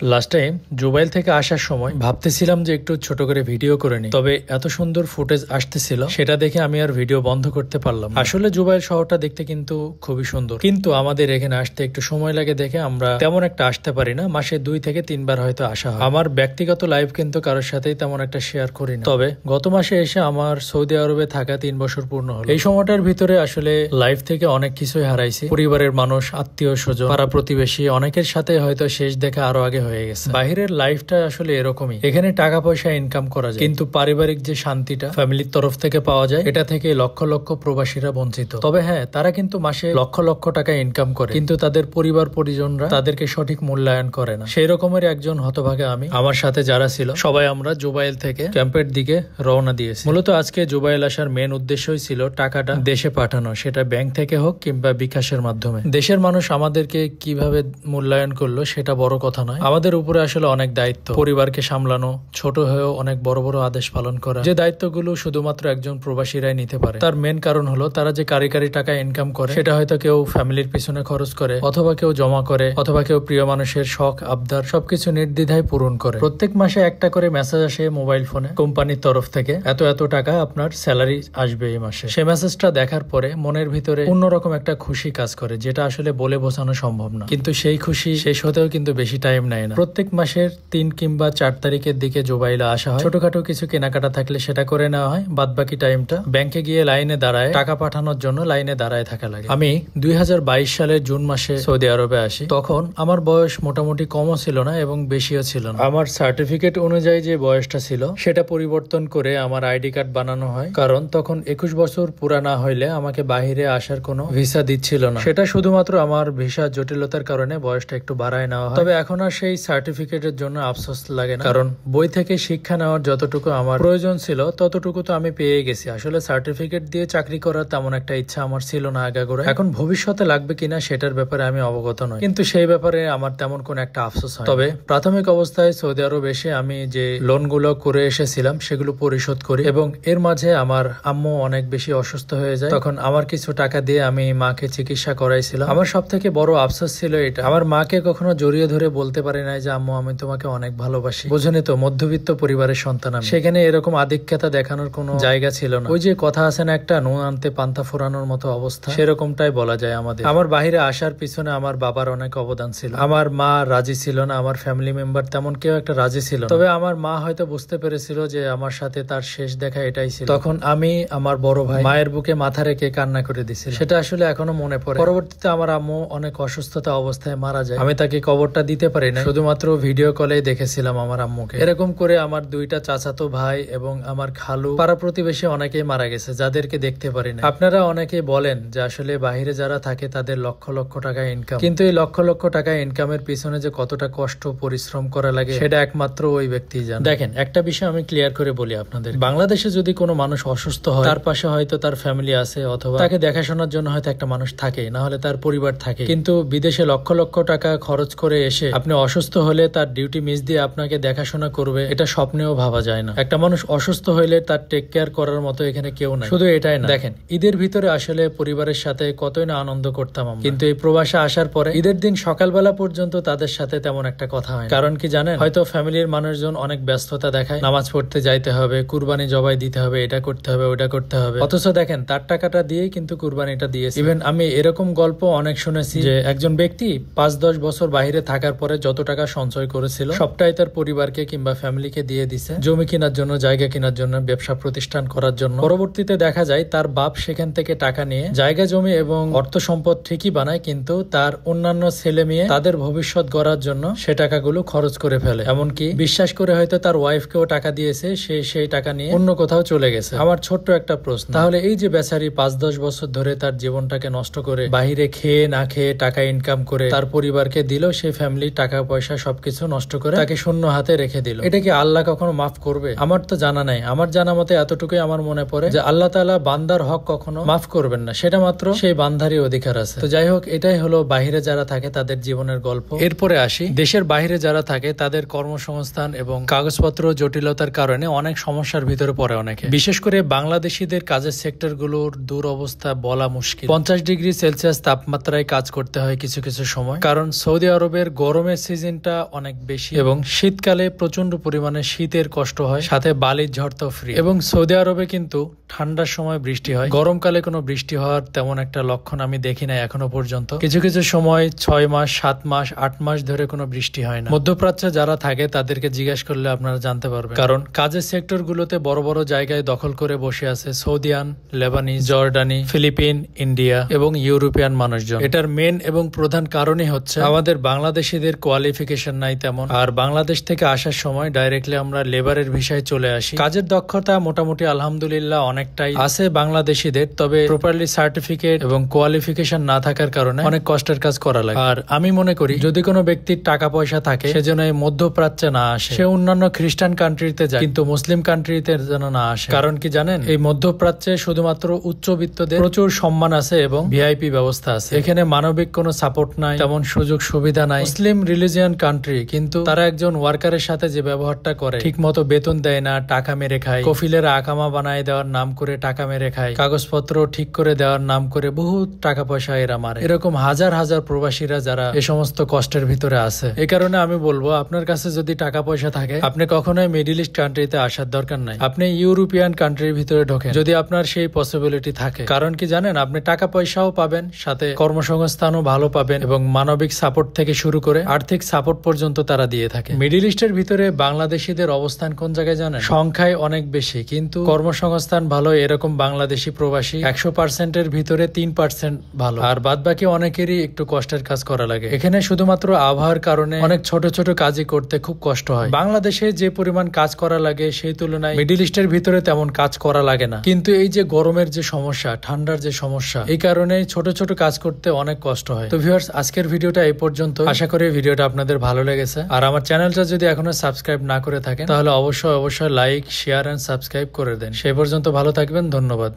Last time Jubail থেকে আসার সময় ভাবতেছিলাম যে একটু ছোট করে ভিডিও করে নিই, তবে এত সুন্দর ফুটেজ আসতেছিল সেটা দেখে আমি আর ভিডিও বন্ধ করতে পারলাম। আসলে জুবাইল শহরটা দেখতে কিন্তু খুবই সুন্দর, কিন্তু আমাদের এখানে আসতে একটু সময় লাগে দেখে আমরা তেমন একটা আসতে পারি না। মাসে 2 থেকে 3 বার হয়তো আসা হয়। আমার ব্যক্তিগত লাইফ কিন্তু কারোর সাথেই তেমন একটা শেয়ার করি না, তবে গত মাসে এসে আমার সৌদি আরবে থাকা 3 বছর পূর্ণ হলো। এই সময়টার ভিতরে আসলে লাইফ থেকে অনেক কিছুই হারাইছি। পরিবারের মানুষ, আত্মীয় স্বজন, পাড়া প্রতিবেশী অনেকের সাথে হয়তো শেষ দেখা আরো আগে হয়ে গেছে। বাহিরের লাইফটা আসলে এরকমই, এখানে টাকা পয়সা ইনকাম করা যায়, কিন্তু পারিবারিক যে শান্তিটা ফ্যামিলির তরফ থেকে পাওয়া যায় এটা থেকে লক্ষ লক্ষ প্রবাসীরা বঞ্চিত। তবে হ্যাঁ, তারা কিন্তু মাসে লক্ষ লক্ষ টাকা ইনকাম করে, কিন্তু তাদের পরিবার পরিজনরা তাদেরকে সঠিক মূল্যায়ন করে না। সেই রকমের একজন হতভাগে আমি। আমার সাথে যারা ছিল সবাই আমরা জুবাইল থেকে ক্যাম্পের দিকে রওনা দিয়েছি। মূলত আজকে জুবাইল আসার মেন উদ্দেশ্যই ছিল টাকাটা দেশে পাঠানো, সেটা ব্যাংক থেকে হোক কিংবা বিকাশের মাধ্যমে। দেশের মানুষ আমাদেরকে কিভাবে মূল্যায়ন করলো সেটা বড় কথা নয়, আমাদের উপরে আসলে অনেক দায়িত্ব। পরিবারকে সামলানো, ছোট হয়েও অনেক বড় বড় আদেশ পালন করা, যে দায়িত্বগুলো শুধুমাত্র একজন প্রবাসীরাই নিতে পারে। তার মেন কারণ হলো তারা যে কারি টাকা ইনকাম করে সেটা হয়তো কেউ ফ্যামিলির পিছনে খরচ করে, অথবা কেউ জমা করে, অথবা কেউ প্রিয় মানুষের শখ আবদার সবকিছু নির্দ্বিধায় পূরণ করে। প্রত্যেক মাসে একটা করে মেসেজ আসে মোবাইল ফোনে কোম্পানির তরফ থেকে, এত এত টাকা আপনার স্যালারি আসবে এই মাসে। সেই মেসেজটা দেখার পরে মনের ভিতরে অন্যরকম একটা খুশি কাজ করে, যেটা আসলে বলে বোঝানো সম্ভব না। কিন্তু সেই খুশি শেষ হতেও কিন্তু বেশি টাইম নেয় না। প্রত্যেক মাসের 3 কিংবা 4 তারিখের দিকে জুবাইলে আসা হয়। ছোটখাটো কিছু কেনাকাটা থাকলে সেটা করে নেওয়া হয়, বাদ বাকি টাইমটা ব্যাংকে গিয়ে লাইনে দাঁড়ায় টাকা পাঠানোর জন্য লাইনে দাঁড়ায় থাকা লাগে। আমি 2022 সালের জুন মাসে সৌদি আরবে আসি। তখন আমার বয়স মোটামুটি কমও ছিল না এবং বেশিও ছিল না। আমার সার্টিফিকেট অনুযায়ী যে বয়সটা ছিল সেটা পরিবর্তন করে আমার আইডি কার্ড বানানো হয়, কারণ তখন 21 বছর পুরা না হইলে আমাকে বাহিরে আসার কোনো ভিসা দিচ্ছিল না। সেটা শুধুমাত্র আমার ভিসা জটিলতার কারণে বয়সটা একটু বাড়ায় নেওয়া হয়। তবে এখন আর সেই সার্টিফিকেটের জন্য আফসোস লাগে না, কারণ বই থেকে শিক্ষা নেওয়ার যতটুকু আমার প্রয়োজন ছিল ততটুকু তো আমি পেয়ে গেছি। আসলে সার্টিফিকেট দিয়ে চাকরি করার তেমন একটা ইচ্ছা আমার ছিল না আগাগোড়া। এখন ভবিষ্যতে লাগবে কিনা সেটার ব্যাপারে আমি অবগত নই, কিন্তু সেই ব্যাপারে আমার তেমন কোন একটা আফসোস হয়। তবে প্রাথমিক অবস্থায় সৌদি আরব এসে আমি যে লোনগুলো করে এসেছিলাম সেগুলো পরিশোধ করি, এবং এর মাঝে আমার আম্মু অনেক বেশি অসুস্থ হয়ে যায়। তখন আমার কিছু টাকা দিয়ে আমি মাকে চিকিৎসা করাইছিলাম। আমার সব থেকে বড় আফসোস ছিল এটা, আমার মাকে কখনো জড়িয়ে ধরে বলতে পারি নাই যে আম্মু আমি তোমাকে অনেক ভালোবাসি। বুঝুনি তো, মধ্যবিত্ত পরিবারের সন্তান আমি, সেখানে এরকম আধিক্যতা দেখানোর কোনো জায়গা ছিল না। ওই যে কথা আছে না, একটা নুন আনতে পান্তা ফোরানোর মতো অবস্থা, সেরকমটাই বলা যায় আমাদের। আমার বাহিরে আসার পিছনে আমার বাবার অনেক অবদান ছিল। আমার মা রাজি ছিল না, আমার ফ্যামিলি মেম্বার তেমন কেউ একটা রাজি ছিল না। তবে আমার মা হয়তো বুঝতে পেরেছিল যে আমার সাথে তার শেষ দেখা এটাই ছিল। তখন আমি আমার বড় ভাই মায়ের বুকে মাথা রেখে কান্না করে দিছিল, সেটা আসলে এখনো মনে পড়ে। পরবর্তীতে আমার আম্মু অনেক অসুস্থতা অবস্থায় মারা যায়। আমি তাকে কবরটা দিতে পারি না, শুধুমাত্র ভিডিও কলেই দেখেছিলাম আমার আম্মুকে। এরকম করে আমার 2টা চাচাতো ভাই এবং আমার খালু, পাড়া প্রতিবেশী অনেকেই মারা গেছে যাদেরকে দেখতে পারি না। আপনারা অনেকেই বলেন যে আসলে বাহিরে যারা থাকে তাদের লক্ষ লক্ষ টাকা ইনকাম, কিন্তু এই লক্ষ লক্ষ টাকা ইনকামের পিছনে যে কতটা কষ্ট পরিশ্রম করা লাগে সেটা একমাত্র ওই ব্যক্তি জানে। দেখেন, একটা বিষয় আমি ক্লিয়ার করে বলি আপনাদের, বাংলাদেশে যদি কোনো মানুষ অসুস্থ হয় তার পাশে হয়তো তার ফ্যামিলি আছে, অথবা তাকে দেখাশোনার জন্য হয়তো একটা মানুষ থাকে, না হলে তার পরিবার থাকে। কিন্তু বিদেশে লক্ষ লক্ষ টাকা খরচ করে এসে আপনি অসুস্থ হলে তার ডিউটি মিস দিয়ে আপনাকে দেখাশোনা করবে, এটা স্বপ্নেও ভাবা যায় না। একটা মানুষ অসুস্থ হইলে তার টেক কেয়ার করার মতো এখানে কেউ নাই। শুধু এটাই না, দেখেন ঈদের ভিতরে আসলে পরিবারের সাথে কতই না আনন্দ করতাম আমরা, কিন্তু এই প্রবাসে আসার পরে ঈদের দিন সকালবেলা পর্যন্ত তাদের সাথে তেমন একটা কথা হয়। কারণ কি জানেন, হয়তো ফ্যামিলির মানুষজন অনেক ব্যস্ততা দেখায়, নামাজ পড়তে যাইতে হবে, কুরবানি জবাই দিতে হবে, এটা করতে হবে, ওটা করতে হবে, অথচ দেখেন তার টাকাটা দিয়েই কিন্তু কুরবানিটা দিয়েছে। ইভেন আমি এরকম গল্প অনেক শুনেছি যে একজন ব্যক্তি 5-10 বছর বাইরে থাকার পরে যত টাকা সঞ্চয় করেছিল সবটাই তার পরিবারকে কিংবা ফ্যামিলিকে দিয়ে দিছে, জমি কেনার জন্য, জায়গা কেনার জন্য, ব্যবসা প্রতিষ্ঠান করার জন্য। পরবর্তীতে দেখা যায় তার বাপ সেখান থেকে টাকা নিয়ে জায়গা জমি এবং অর্থ সম্পদ ঠিকই বানায়, কিন্তু তার অন্যান্য ছেলে মেয়ে তাদের ভবিষ্যৎ গড়ার জন্য সে টাকাগুলো খরচ করে ফেলে। এমনকি বিশ্বাস করে হয়তো তার ওয়াইফকেও টাকা দিয়েছে, সে সেই টাকা নিয়ে অন্য কোথাও চলে গেছে। আমার ছোট্ট একটা প্রশ্ন, তাহলে এই যে বেচারি 5-10 বছর ধরে তার জীবনটাকে নষ্ট করে বাহিরে খেয়ে না খেয়ে টাকা ইনকাম করে তার পরিবারকে দিল, সেই ফ্যামিলি টাকা পয়সা সবকিছু নষ্ট করে তাকে শূন্য হাতে রেখে দিল, এটা কি আল্লাহ কখনো মাফ করবে? আমার তো জানা নাই। আমার জানা মতে এতটুকুই আমার মনে পড়ে যে আল্লাহ তাআলা বান্দার হক কখনো মাফ করবেন না, সেটা মাত্র সেই বান্দারই অধিকার আছে। তো যাই হোক, এটাই হলো বাহিরে যারা থাকে তাদের জীবনের গল্প। এরপরে আসি দেশের বাইরে যারা থাকে তাদের কর্মসংস্থান এবং কাগজপত্র জটিলতার কারণে অনেক সমস্যার ভিতরে পড়ে অনেকে। বিশেষ করে বাংলাদেশিদের কাজের সেক্টরগুলোর দুরবস্থা বলা মুশকিল। 50 ডিগ্রি সেলসিয়াস তাপমাত্রায় কাজ করতে হয় কিছু কিছু সময়, কারণ সৌদি আরবের গরমের সিজন সিজনটা অনেক বেশি এবং শীতকালে প্রচন্ড পরিমাণে শীতের কষ্ট হয়, সাথে বালির ঝড় তো ফ্রি। এবং সৌদি আরবে কিন্তু ঠান্ডার সময় বৃষ্টি হয়, গরমকালে কোনো বৃষ্টি হওয়ার তেমন একটা লক্ষণ আমি দেখি না এখনো পর্যন্ত। কিছু কিছু সময় 6 মাস 7 মাস 8 মাস ধরে কোনো বৃষ্টি হয় না। মধ্যপ্রাচ্যে যারা থাকে তাদেরকে জিজ্ঞেস করলে আপনারা জানতে পারবেন, কারণ কাজের সেক্টর গুলোতে বড় বড় জায়গায় দখল করে বসে আছে সৌদিয়ান, লেবানিজ, জর্ডানি, ফিলিপিন, ইন্ডিয়া এবং ইউরোপিয়ান মানুষজন। এটার মেন এবং প্রধান কারণই হচ্ছে আমাদের বাংলাদেশিদের কোয়ালিফিকেশন নাই তেমন, আর বাংলাদেশ থেকে আসার সময় ডাইরেক্টলি আমরা লেবারের ভিসায় চলে আসি। কাজের দক্ষতা মোটামুটি আলহামদুলিল্লাহ অনেকটাই আছে বাংলাদেশিদের, তবে প্রপারলি সার্টিফিকেট এবং কোয়ালিফিকেশন না থাকার কারণে অনেক কষ্টের কাজ করা লাগে। আর আমি মনে করি যদি কোনো ব্যক্তির টাকা পয়সা থাকে সেজন্য এই মধ্যপ্রাচ্যে না আসে, সে অন্যান্য খ্রিস্টান কান্ট্রিতে যায়, কিন্তু মুসলিম কান্ট্রিতে যেন না আসে। কারণ কি জানেন, এই মধ্যপ্রাচ্যে শুধুমাত্র উচ্চবিত্তদের প্রচুর সম্মান আছে এবং ভিআইপি ব্যবস্থা আছে। এখানে মানবিক কোনো সাপোর্ট নাই, তেমন সুযোগ সুবিধা নাই। মুসলিম রিলিজিয়ান কান্ট্রি, কিন্তু তারা একজন ওয়ার্কারের সাথে যে ব্যবহারটা করে, ঠিক মতো বেতন দেয় না, টাকা মেরে খায়, কফিলের আকামা বানায় দেওয়ার নাম করে টাকা মেরে খায়, কাগজপত্র ঠিক করে দেওয়ার নাম করে বহুত টাকা পয়সা এরা মারে। এরকম হাজার হাজার প্রবাসীরা যারা এ সমস্ত কষ্টের ভিতরে আছে। এই কারণে আমি বলবো, আপনার কাছে যদি টাকা পয়সা থাকে, আপনি কখনোই মিডল ইস্ট কান্ট্রিতে আসার দরকার নাই, আপনি ইউরোপিয়ান কান্ট্রির ভিতরে ঢোকেন যদি আপনার সেই পসিবিলিটি থাকে। কারণ কি জানেন, আপনি টাকা পয়সাও পাবেন, সাথে কর্মসংস্থানও ভালো পাবেন এবং মানবিক সাপোর্ট থেকে শুরু করে আর্থিক সাপোর্ট পর্যন্ত তারা দিয়ে থাকে। মিডল ইস্টের ভিতরে বাংলাদেশিদের অবস্থান কোন জায়গায় জানেন? সংখ্যায় অনেক বেশি, কিন্তু কর্মসংস্থান ভালো। এরকম বাংলাদেশি প্রবাসী 100%-এর ভিতরে 3% ভালো, আর বাদ বাকি অনেকেরই একটু কষ্টের কাজ করা লাগে। এখানে শুধুমাত্র আবহাওয়ার কারণে অনেক ছোট ছোট কাজই করতে খুব কষ্ট হয়। বাংলাদেশে যে পরিমাণ কাজ করা লাগে সেই তুলনায় মিডল ইস্টের ভিতরে তেমন কাজ করা লাগে না, কিন্তু এই যে গরমের যে সমস্যা, ঠান্ডার যে সমস্যা, এই কারণে ছোট ছোট কাজ করতে অনেক কষ্ট হয়। তো ভিউয়ার্স, আজকের ভিডিওটা এই পর্যন্ত। আশা করি ভিডিওটা আপনাদের ভালো লেগেছে। আর আমার চ্যানেলটা যদি এখনো সাবস্ক্রাইব না করে থাকেন, তাহলে অবশ্যই লাইক, শেয়ার এন্ড সাবস্ক্রাইব করে দেন। সেই পর্যন্ত ভালো থাকবেন, ধন্যবাদ।